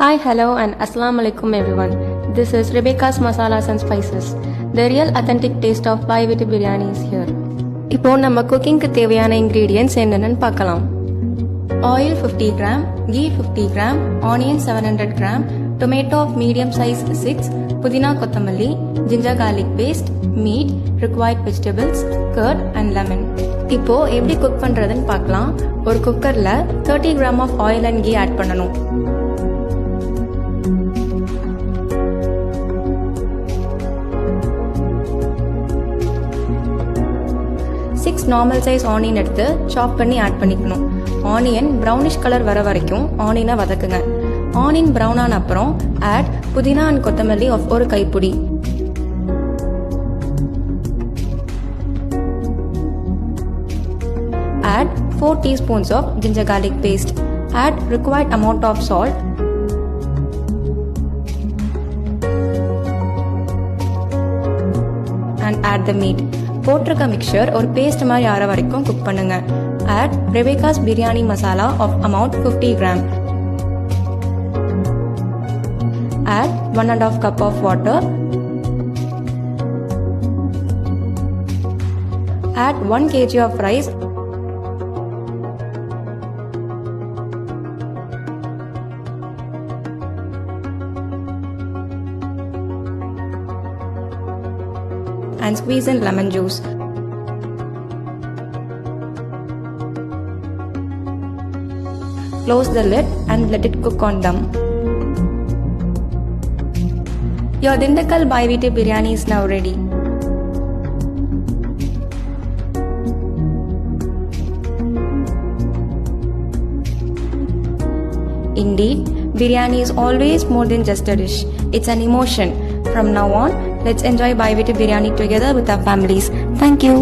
Hi, hello and Assalamu alaikum everyone. This is Rebecca's Masalas and Spices. The real authentic taste of Biryani Biryani is here. இப்போ நம்ம குக்கிங்க்கு தேவையான ingredients என்னென்னு பார்க்கலாம். Oil 50 gram, ghee 50 gram, onion 700 gram, tomato of medium size 6, புதினா கொத்தமல்லி, ginger garlic paste, meat, required vegetables, curd and lemon. இப்போ எப்படி cook பண்றதுன்னு பார்க்கலாம். ஒரு குக்கர்ல 30 gram of oil and ghee add பண்ணணும். சிக்ஸ் நார்மல் சைஸ் ஆனியன் எடுத்து சாப் பண்ணி ஆட் பண்ணிக்கணும். ஆனியன் ப்ரௌனிஷ் கலர் வர வரைக்கும் ஆனியனை வதக்குங்க. ஆனியன் ப்ரௌன் ஆன அப்புறம் ஆட் புதினா அண்ட் கொத்தமல்லி ஆஃப் ஒரு கைப்பிடி. Add 4 teaspoons of ginger garlic paste. Add required amount of salt. And add the meat. போட்டிருக்க மிக்சர் ஒரு பேஸ்ட் மாதிரி ஆற வரைக்கும் குக் பண்ணுங்க. Add Rebecca's biryani masala of amount 50 gram. Add 1.5 cup of water. Add 1 kg of rice. And squeeze in lemon juice. Close the lid and let it cook on dum. Your Dindakkal Biryani biryani is now ready. Indeed, biryani is always more than just a dish. It's an emotion. From now on, let's enjoy Biryani together with our families. Thank you.